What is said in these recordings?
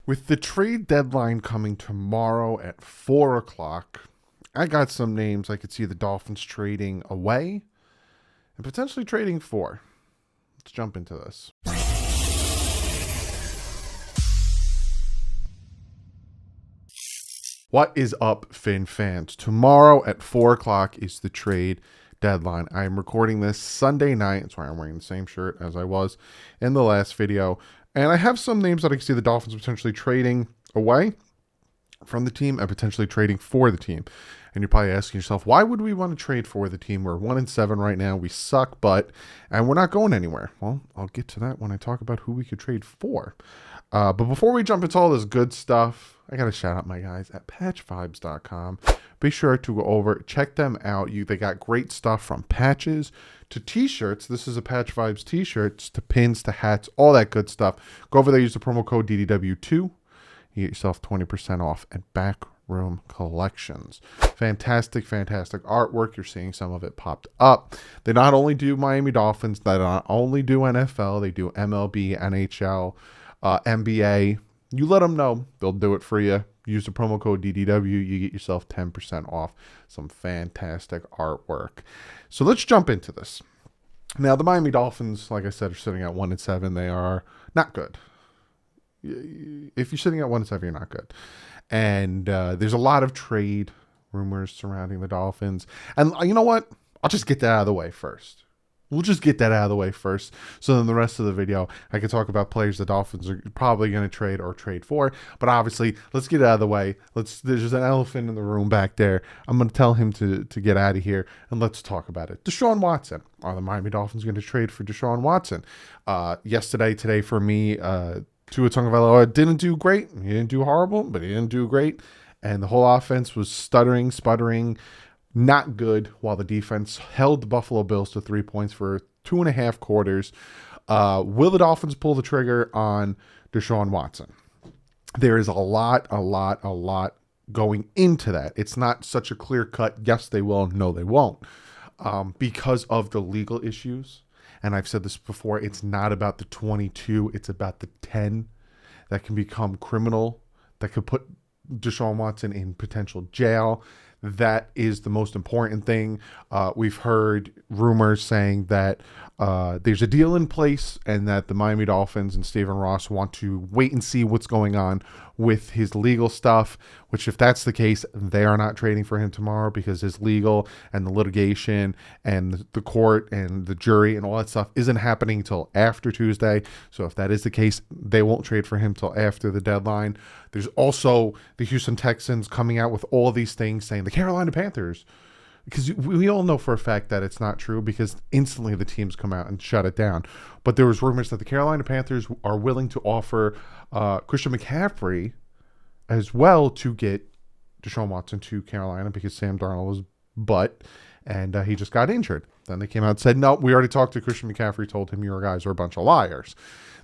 With the trade deadline coming tomorrow at 4 o'clock, I got some names I could see the Dolphins trading away and potentially trading for. Let's jump into this. What is up, Fin fans? Tomorrow at 4 o'clock is the trade deadline. I am recording this Sunday night. That's why I'm wearing the same shirt as I was in the last video. And I have some names that I can see the Dolphins potentially trading away from the team and potentially trading for the team. And you're probably asking yourself, why would we want to trade for the team? We're 1-7 right now. We suck, and we're not going anywhere. Well, I'll get to that when I talk about who we could trade for. But before we jump into all this good stuff, I got to shout out my guys at patchvibes.com. Be sure to go over, check them out. They got great stuff from patches to t-shirts. This is a Patch Vibes t-shirts to pins to hats, all that good stuff. Go over there, use the promo code DDW2. You get yourself 20% off at Backroom Collections. Fantastic artwork. You're seeing some of it popped up. They not only do Miami Dolphins, they not only do NFL, they do MLB, NHL, NBA. You let them know, they'll do it for you. Use the promo code DDW. You get yourself 10% off some fantastic artwork. So let's jump into this. Now, the Miami Dolphins, like I said, are sitting at 1-7. They are not good. If you're sitting at 1-7, you're not good. And there's a lot of trade rumors surrounding the Dolphins. And you know what? I'll just get that out of the way first. We'll just get that out of the way first. So then the rest of the video, I can talk about players the Dolphins are probably going to trade or trade for. But obviously, let's get it out of the way. There's an elephant in the room back there. I'm going to tell him to get out of here, and let's talk about it. Deshaun Watson. Are the Miami Dolphins going to trade for Deshaun Watson? Today for me, Tua Tagovailoa didn't do great. He didn't do horrible, but he didn't do great. And the whole offense was stuttering, sputtering, not good, while the defense held the Buffalo Bills to 3 points for 2.5 quarters. Will the Dolphins pull the trigger on Deshaun Watson? There is a lot going into that. It's not such a clear cut, yes, they will, no, they won't. Because of the legal issues. And I've said this before, it's not about the 22, it's about the 10 that can become criminal, that could put Deshaun Watson in potential jail. That is the most important thing. We've heard rumors saying that there's a deal in place and that the Miami Dolphins and Stephen Ross want to wait and see what's going on with his legal stuff, which if that's the case, they are not trading for him tomorrow because his legal and the litigation and the court and the jury and all that stuff isn't happening until after Tuesday. So if that is the case, they won't trade for him till after the deadline. There's also the Houston Texans coming out with all these things saying the Carolina Panthers, because we all know for a fact that it's not true because instantly the teams come out and shut it down. But there was rumors that the Carolina Panthers are willing to offer Christian McCaffrey as well to get Deshaun Watson to Carolina because Sam Darnold was butt and he just got injured. Then they came out and said, no, we already talked to Christian McCaffrey, told him your guys are a bunch of liars.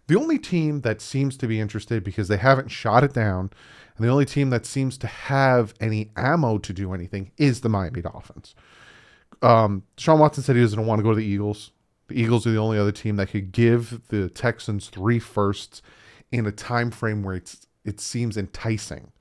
The only team that seems to be interested because they haven't shot it down, and the only team that seems to have any ammo to do anything is the Miami Dolphins. Deshaun Watson said he doesn't want to go to the Eagles. The Eagles are the only other team that could give the Texans 3 firsts in a time frame where it seems enticing.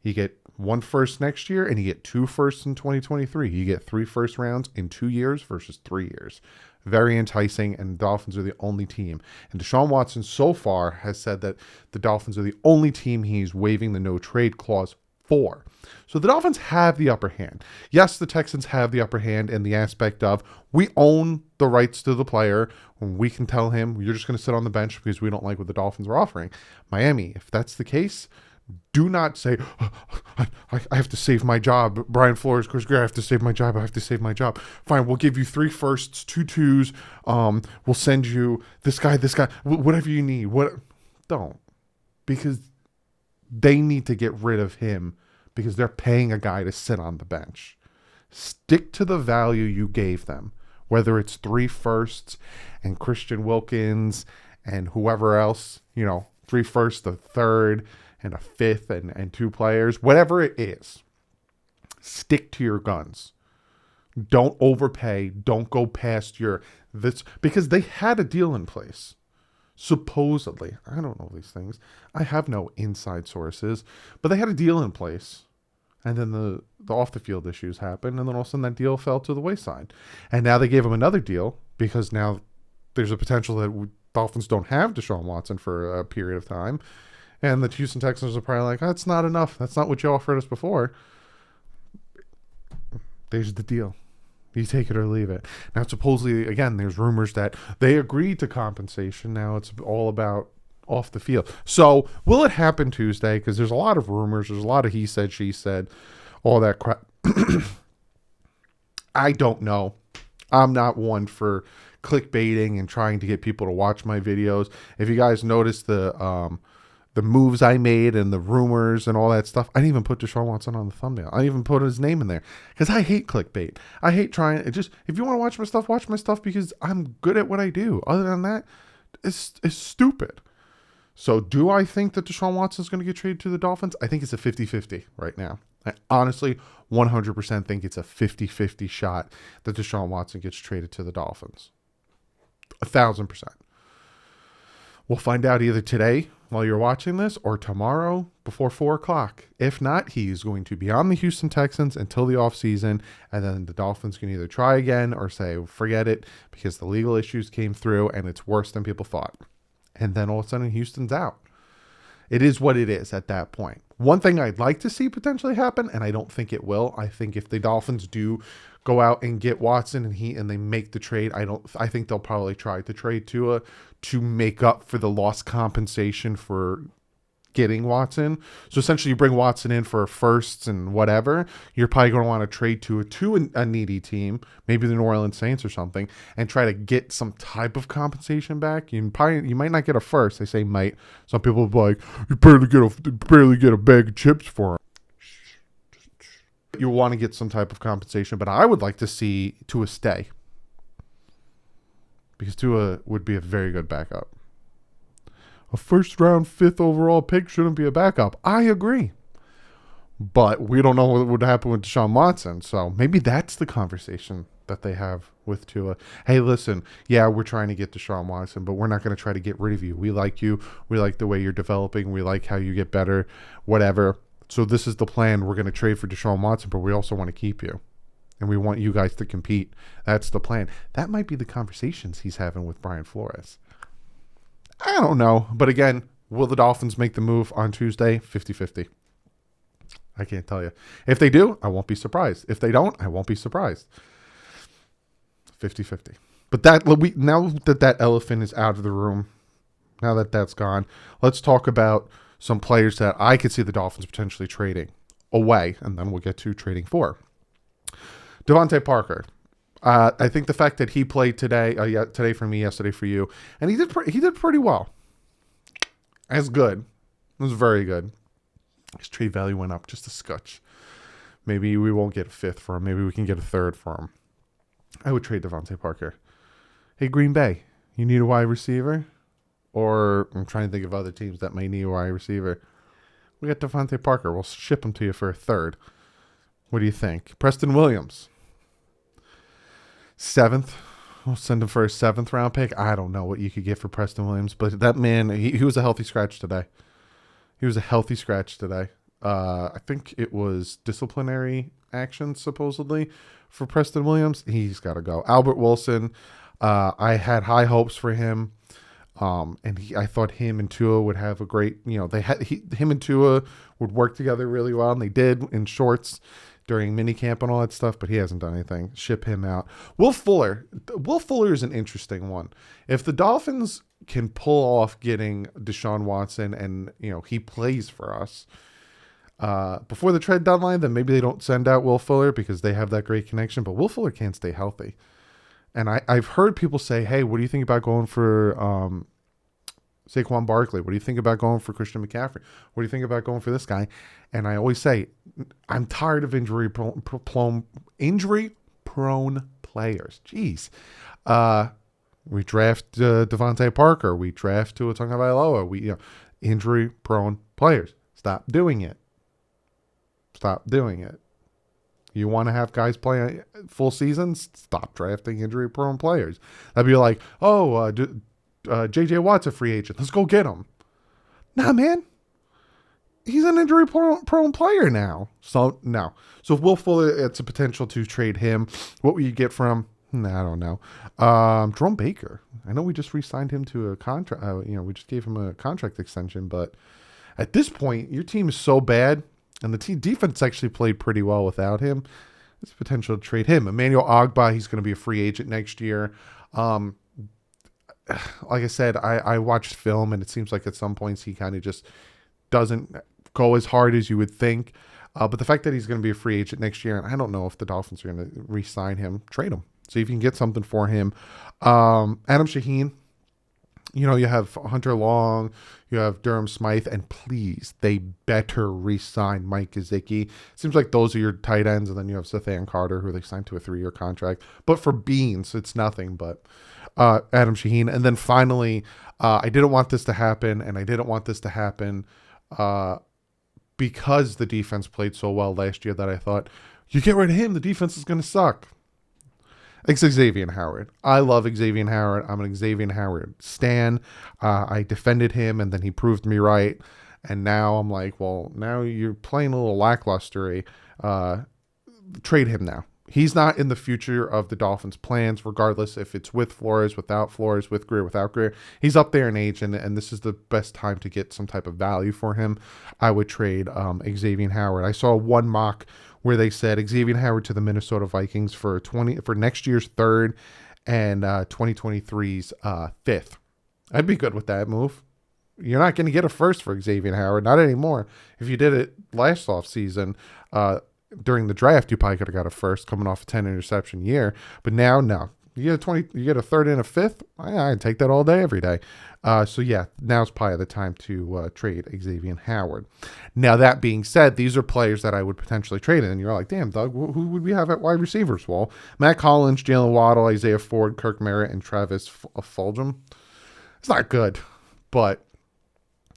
You get 1 first next year, and you get 2 firsts in 2023. You get 3 first rounds in 2 years versus 3 years. Very enticing, and the Dolphins are the only team. And Deshaun Watson so far has said that the Dolphins are the only team he's waiving the no-trade clause for. So the Dolphins have the upper hand. Yes, the Texans have the upper hand in the aspect of we own the rights to the player. We can tell him, you're just going to sit on the bench because we don't like what the Dolphins are offering. Miami, if that's the case, do not say, I have to save my job. Brian Flores, Chris Greer, I have to save my job. I have to save my job. Fine, we'll give you 3 firsts, 2 twos. We'll send you this guy, whatever you need. Don't. Because they need to get rid of him because they're paying a guy to sit on the bench. Stick to the value you gave them, whether it's 3 firsts and Christian Wilkins and whoever else, 3 firsts, a third, and a 5th and 2 players, whatever it is, stick to your guns. Don't overpay. Don't go past this because they had a deal in place supposedly, I don't know these things. I have no inside sources, but they had a deal in place. And then the off the field issues happened, and then all of a sudden that deal fell to the wayside. And now they gave him another deal because now there's a potential that Dolphins don't have Deshaun Watson for a period of time. And the Houston Texans are probably like, that's not enough. That's not what you offered us before. There's the deal. You take it or leave it. Now, supposedly, again, there's rumors that they agreed to compensation. Now it's all about off the field. So will it happen Tuesday? Because there's a lot of rumors. There's a lot of he said, she said, all that crap. I don't know. I'm not one for clickbaiting and trying to get people to watch my videos. If you guys noticed the moves I made and the rumors and all that stuff, I didn't even put Deshaun Watson on the thumbnail. I didn't even put his name in there because I hate clickbait. I hate trying. If you want to watch my stuff because I'm good at what I do. Other than that, it's stupid. So do I think that Deshaun Watson is going to get traded to the Dolphins? I think it's a 50-50 right now. I honestly 100% think it's a 50-50 shot that Deshaun Watson gets traded to the Dolphins. 1,000%. We'll find out either today while you're watching this or tomorrow before 4 o'clock. If not, he's going to be on the Houston Texans until the offseason, and then the Dolphins can either try again or say, forget it, because the legal issues came through and it's worse than people thought. And then all of a sudden Houston's out. It is what it is at that point. One thing I'd like to see potentially happen, and I don't think it will, I think if the Dolphins do go out and get Watson and they make the trade, I think they'll probably try to trade Tua to make up for the lost compensation for getting Watson. So essentially you bring Watson in for firsts and whatever, you're probably going to want to trade Tua to a needy team, maybe the New Orleans Saints or something, and try to get some type of compensation back. You might not get a first. They say might. Some people will be like, you barely get a bag of chips for him. You want to get some type of compensation, but I would like to see Tua stay because Tua would be a very good backup. A first round, 5th overall pick shouldn't be a backup. I agree. But we don't know what would happen with Deshaun Watson. So maybe that's the conversation that they have with Tua. Hey, listen, yeah, we're trying to get Deshaun Watson, but we're not going to try to get rid of you. We like you. We like the way you're developing. We like how you get better, whatever. So this is the plan. We're going to trade for Deshaun Watson, but we also want to keep you. And we want you guys to compete. That's the plan. That might be the conversations he's having with Brian Flores. I don't know. But again, will the Dolphins make the move on Tuesday? 50-50. I can't tell you. If they do, I won't be surprised. If they don't, I won't be surprised. 50-50. But now that elephant is out of the room, now that that's gone, let's talk about some players that I could see the Dolphins potentially trading away, and then we'll get to trading for. Devontae Parker. I think the fact that he played today for me, yesterday for you, and he did pretty well. As good. It was very good. His trade value went up just a scotch. Maybe we won't get a 5th for him. Maybe we can get a 3rd for him. I would trade Devontae Parker. Hey, Green Bay, you need a wide receiver? Or I'm trying to think of other teams that may need a wide receiver. We got Devontae Parker. We'll ship him to you for a 3rd. What do you think? Preston Williams. 7th. We'll send him for a 7th round pick. I don't know what you could get for Preston Williams, but that man, he was a healthy scratch today. I think it was disciplinary action, supposedly, for Preston Williams. He's got to go. Albert Wilson, I had high hopes for him. I thought him and Tua would have a great, him and Tua would work together really well, and they did in shorts during minicamp and all that stuff, but he hasn't done anything. Ship him out. Will Fuller is an interesting one. If the Dolphins can pull off getting Deshaun Watson and, he plays for us before the trade deadline, then maybe they don't send out Will Fuller because they have that great connection, but Will Fuller can't stay healthy. And I've heard people say, hey, what do you think about going for Saquon Barkley? What do you think about going for Christian McCaffrey? What do you think about going for this guy? And I always say, I'm tired of injury-prone players. Jeez. We draft Devontae Parker. We draft Tua Tagovailoa. Injury-prone players. Stop doing it. You want to have guys play full seasons? Stop drafting injury-prone players. That'd be like, J.J. Watt's a free agent. Let's go get him. Nah, man. He's an injury-prone player now. So, no. So, if Will Fuller, it's a potential to trade him. What will you get from? Nah, I don't know. Jerome Baker. I know we just re-signed him to a contract. We just gave him a contract extension. But at this point, your team is so bad, and the team defense actually played pretty well without him. There's potential to trade him. Emmanuel Ogbah, he's going to be a free agent next year. Like I said, I watched film, and it seems like at some points he kind of just doesn't go as hard as you would think. But the fact that he's going to be a free agent next year, and I don't know if the Dolphins are going to re-sign him, trade him. See if you can get something for him. Adam Shaheen, you have Hunter Long, you have Durham Smythe, and please, they better re-sign Mike Gesicki. Seems like those are your tight ends, and then you have Sethan Carter, who they signed to a 3-year contract. But for beans, it's nothing but Adam Shaheen. And then finally, I didn't want this to happen, and I didn't want this to happen because the defense played so well last year that I thought, you get rid of him, the defense is going to suck. It's Xavier Howard. I love Xavier Howard. I'm an Xavier Howard stan. I defended him, and then he proved me right. And now I'm like, well, now you're playing a little lackluster. Trade him now. He's not in the future of the Dolphins' plans, regardless if it's with Flores, without Flores, with Greer, without Greer. He's up there in age, and this is the best time to get some type of value for him. I would trade Xavier Howard. I saw one mock where they said Xavier Howard to the Minnesota Vikings for next year's 3rd and 2023's 5th. I'd be good with that move. You're not going to get a 1st for Xavier Howard, not anymore. If you did it last offseason, during the draft, you probably could have got a 1st coming off a 10 interception year. But now, no. You get a 3rd and a 5th. I'd take that all day, every day. So yeah, now's probably the time to trade Xavier Howard. Now that being said, these are players that I would potentially trade in. And you're like, damn, Doug, who would we have at wide receivers? Well, Matt Collins, Jalen Waddle, Isaiah Ford, Kirk Merritt, and Travis Fulgham. It's not good, but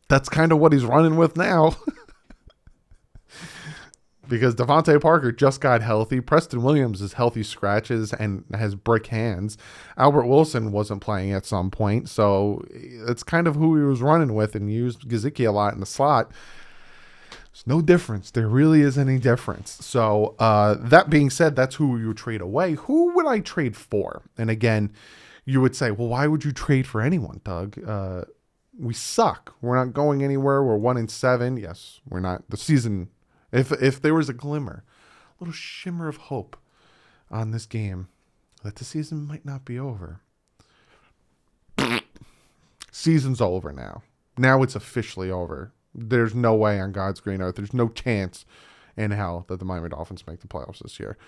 that's kind of what he's running with now. Because Devontae Parker just got healthy. Preston Williams is healthy scratches and has brick hands. Albert Wilson wasn't playing at some point. So it's kind of who he was running with, and used Gesicki a lot in the slot. There's no difference. There really isn't any difference. So that being said, that's who you would trade away. Who would I trade for? And again, you would say, well, why would you trade for anyone, Doug? We suck. We're not going anywhere. We're 1-7. Yes, we're not. The season... If there was a glimmer, a little shimmer of hope on this game, that the season might not be over. Season's over now. Now it's officially over. There's no way on God's green earth. There's no chance in hell that the Miami Dolphins make the playoffs this year.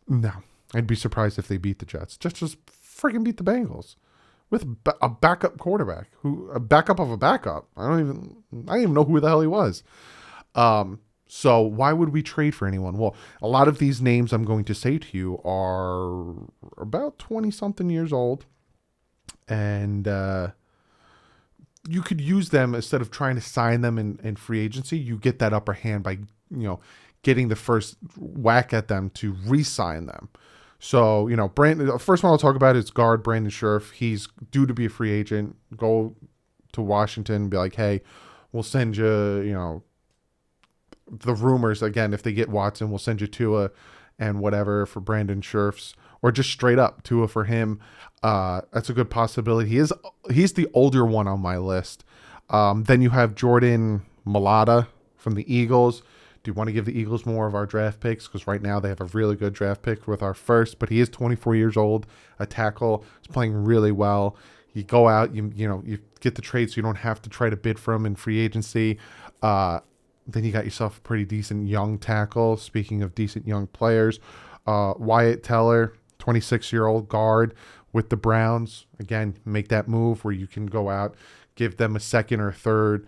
No. I'd be surprised if they beat the Jets. Just freaking beat the Bengals. With a backup quarterback. A backup of a backup. I don't even know who the hell he was. So why would we trade for anyone? Well, a lot of these names I'm going to say to you are about 20-something years old. And you could use them instead of trying to sign them in free agency. You get that upper hand by, getting the first whack at them to re-sign them. So, the first one I'll talk about is guard Brandon Scherff. He's due to be a free agent. Go to Washington and be like, hey, we'll send you, the rumors, again, if they get Watson, we'll send you Tua and whatever for Brandon Scherff's, or just straight up Tua for him. That's a good possibility. He's the older one on my list. Then you have Jordan Mailata from the Eagles. Do you want to give the Eagles more of our draft picks? Because right now they have a really good draft pick with our first, but he is 24 years old, a tackle. He's playing really well. You go out, you get the trade so you don't have to try to bid for him in free agency. Then you got yourself a pretty decent young tackle. Speaking of decent young players, Wyatt Teller, 26-year-old guard with the Browns. Again, make that move where you can go out, give them a 2nd or 3rd,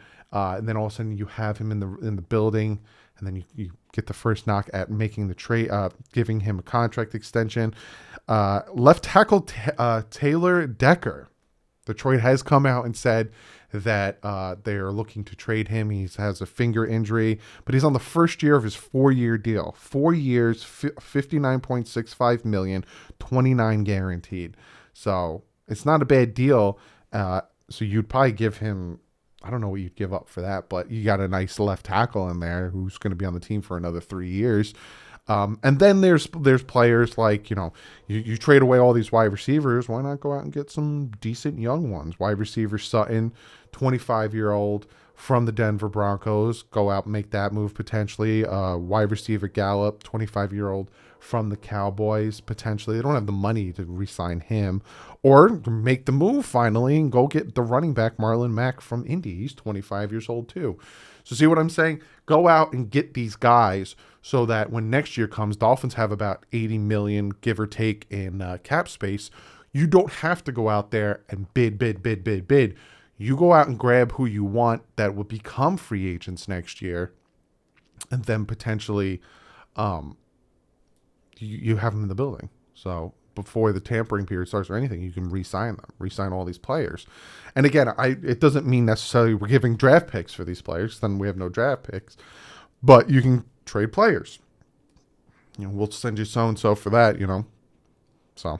and then all of a sudden you have him in the building, and then you get the first knock at making the trade, giving him a contract extension. Left tackle Taylor Decker. Detroit has come out and said that they are looking to trade him. He has a finger injury, but he's on the first year of his 4-year deal. 4 years, $59.65 million, 29 guaranteed. So it's not a bad deal. So you'd probably give him, I don't know what you'd give up for that, but you got a nice left tackle in there who's going to be on the team for another 3 years. And then there's players like, you trade away all these wide receivers. Why not go out and get some decent young ones? Wide receiver Sutton, 25-year-old from the Denver Broncos. Go out and make that move potentially. Wide receiver Gallup, 25-year-old from the Cowboys potentially. They don't have the money to re-sign him. Or make the move finally and go get the running back Marlon Mack from Indy. He's 25 years old too. So see what I'm saying? Go out and get these guys so that when next year comes, Dolphins have about 80 million, give or take, in cap space. You don't have to go out there and bid. You go out and grab who you want that will become free agents next year, and then potentially you have them in the building. So before the tampering period starts or anything, you can re-sign them, re-sign all these players. And again, it doesn't mean necessarily we're giving draft picks for these players. Then we have no draft picks. But you can trade players. We'll send you so-and-so for that, So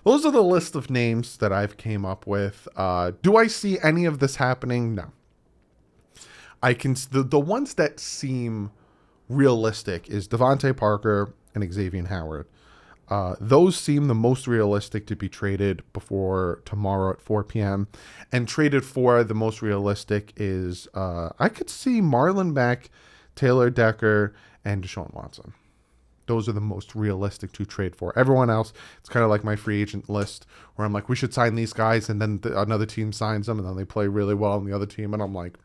those are the list of names that I've came up with. Do I see any of this happening? No. I can. The ones that seem realistic is Devontae Parker and Xavier Howard. Those seem the most realistic to be traded before tomorrow at 4 p.m. And traded for, the most realistic is I could see Marlon Mack, Taylor Decker, and Deshaun Watson. Those are the most realistic to trade for. Everyone else, it's kind of like my free agent list where I'm like, we should sign these guys, and then another team signs them, and then they play really well on the other team, and I'm like,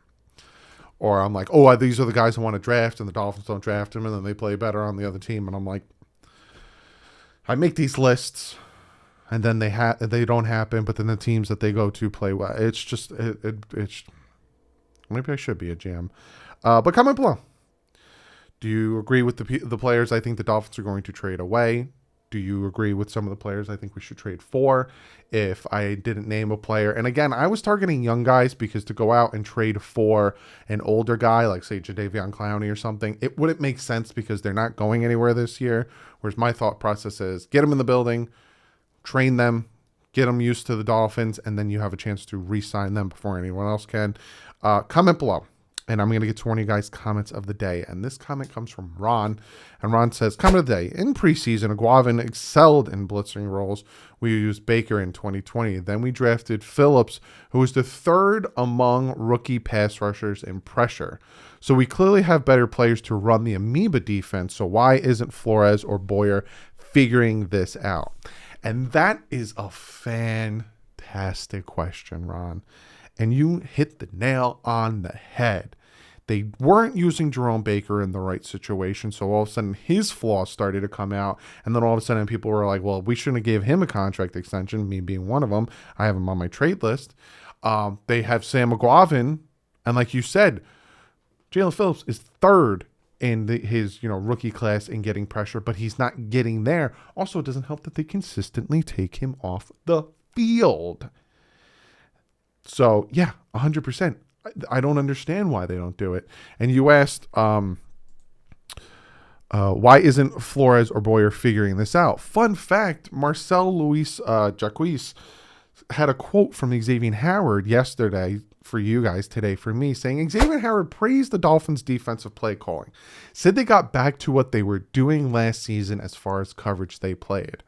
oh, these are the guys I want to draft, and the Dolphins don't draft them, and then they play better on the other team, and I'm like, I make these lists, and then they don't happen, but then the teams that they go to play well. It's just it's maybe I should be a GM. But comment below. Do you agree with the players I think the Dolphins are going to trade away? Do you agree with some of the players I think we should trade for? If I didn't name a player, and again, I was targeting young guys because to go out and trade for an older guy, like say Jadeveon Clowney or something, it wouldn't make sense because they're not going anywhere this year. Whereas my thought process is get them in the building, train them, get them used to the Dolphins, and then you have a chance to re-sign them before anyone else can. Comment below. And I'm going to get to one of you guys' comments of the day. And this comment comes from Ron. And Ron says, comment of the day. In preseason, Aguavin excelled in blitzing roles. We used Baker in 2020. Then we drafted Phillips, who was the third among rookie pass rushers in pressure. So we clearly have better players to run the amoeba defense. So why isn't Flores or Boyer figuring this out? And that is a fantastic question, Ron. And you hit the nail on the head. They weren't using Jerome Baker in the right situation, so all of a sudden his flaws started to come out, and then all of a sudden people were like, well, we shouldn't have gave him a contract extension, me being one of them. I have him on my trade list. They have Sam Aguavin, and like you said, Jalen Phillips is third in his rookie class in getting pressure, but he's not getting there. Also, it doesn't help that they consistently take him off the field. So, yeah, 100%. I don't understand why they don't do it. And you asked, why isn't Flores or Boyer figuring this out? Fun fact, Marcel Luis Jacques had a quote from Xavier Howard yesterday for you guys, today for me, saying Xavier Howard praised the Dolphins' defensive play calling. Said they got back to what they were doing last season as far as coverage they played.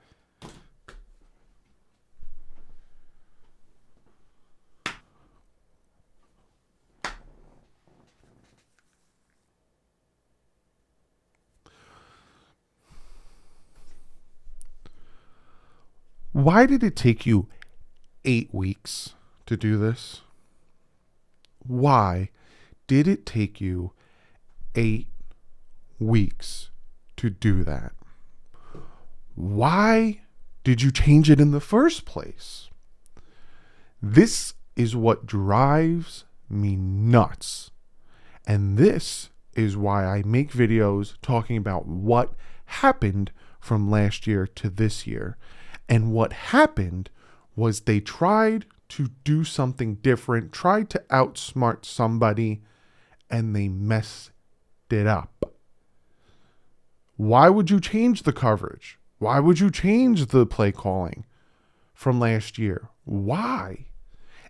Why did it take you 8 weeks to do this? Why did it take you 8 weeks to do that? Why did you change it in the first place? This is what drives me nuts. And this is why I make videos talking about what happened from last year to this year. And what happened was they tried to do something different, tried to outsmart somebody, and they messed it up. Why would you change the coverage? Why would you change the play calling from last year? Why?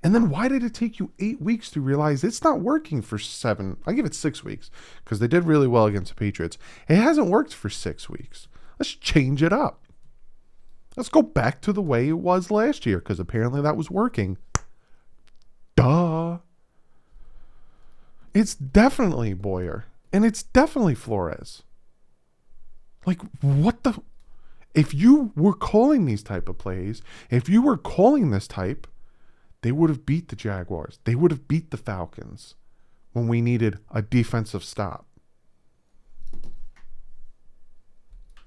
And then why did it take you 8 weeks to realize it's not working for 7? I give it 6 weeks because they did really well against the Patriots. It hasn't worked for 6 weeks. Let's change it up. Let's go back to the way it was last year because apparently that was working. Duh. It's definitely Boyer and it's definitely Flores. Like, what the... If you were calling these type of plays, if you were calling this type, they would have beat the Jaguars. They would have beat the Falcons when we needed a defensive stop.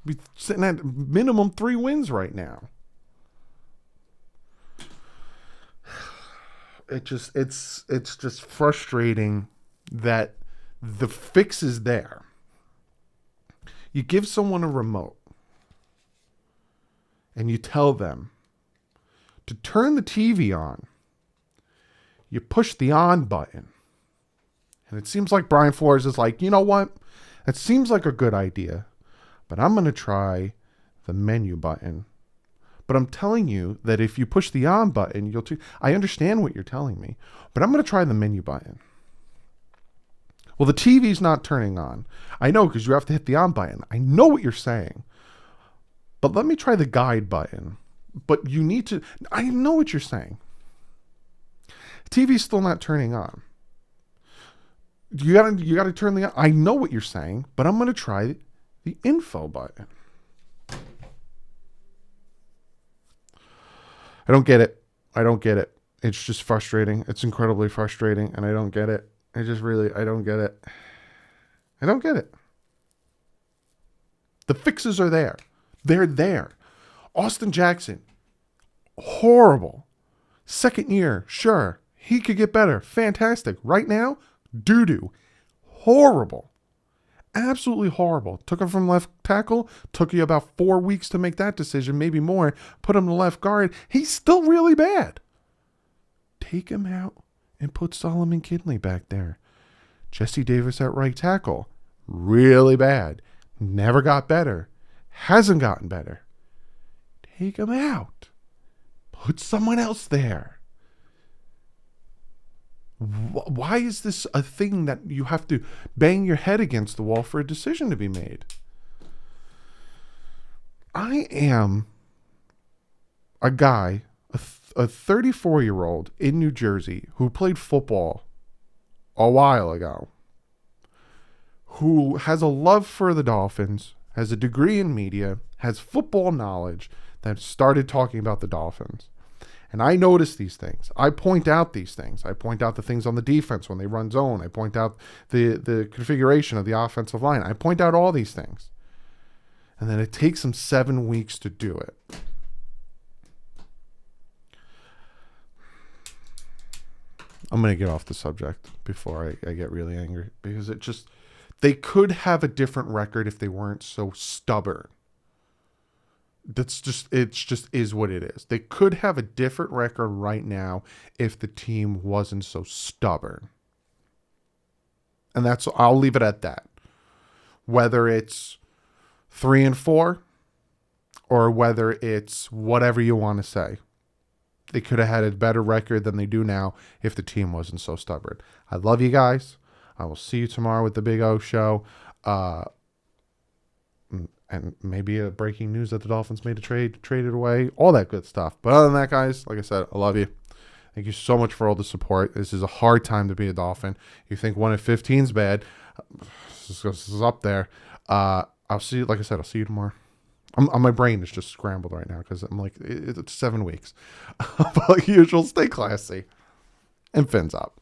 We're sitting at minimum 3 wins right now. It's just frustrating that the fix is there. You give someone a remote and you tell them to turn the TV on. You push the on button. And it seems like Brian Flores is like, you know what? That seems like a good idea, but I'm going to try the menu button. But I'm telling you that if you push the on button, I understand what you're telling me, but I'm going to try the menu button. Well, the TV's not turning on. I know because you have to hit the on button. I know what you're saying. But let me try the guide button. But you need to... I know what you're saying. TV's still not turning on. You gotta turn the... I know what you're saying, but I'm going to try the info button. I don't get it. I don't get it. It's just frustrating. It's incredibly frustrating, and I don't get it. I don't get it. I don't get it. The fixes are there. They're there. Austin Jackson, horrible. Second year, sure. He could get better. Fantastic. Right now, doo-doo. Horrible. Absolutely horrible. Took him from left tackle. Took you about 4 weeks to make that decision, maybe more. Put him to left guard. He's still really bad. Take him out and put Solomon Kindley back there. Jesse Davis at right tackle. Really bad. Never got better. Hasn't gotten better. Take him out. Put someone else there. Why is this a thing that you have to bang your head against the wall for a decision to be made? I am a guy, a 34-year-old in New Jersey who played football a while ago, who has a love for the Dolphins, has a degree in media, has football knowledge, that started talking about the Dolphins. And I notice these things. I point out these things. I point out the things on the defense when they run zone. I point out the configuration of the offensive line. I point out all these things. And then it takes them 7 weeks to do it. I'm going to get off the subject before I get really angry. Because they could have a different record if they weren't so stubborn. It just is what it is. They could have a different record right now if the team wasn't so stubborn. And I'll leave it at that. Whether it's 3-4 or whether it's whatever you want to say. They could have had a better record than they do now if the team wasn't so stubborn. I love you guys. I will see you tomorrow with the Big O Show. And maybe a breaking news that the Dolphins made a traded away, all that good stuff. But other than that, guys, like I said, I love you. Thank you so much for all the support. This is a hard time to be a Dolphin. You think 1-15 is bad. This is up there. I'll see you, like I said, I'll see you tomorrow. My brain is just scrambled right now because I'm like, it's 7 weeks. But like usual, stay classy. And fins up.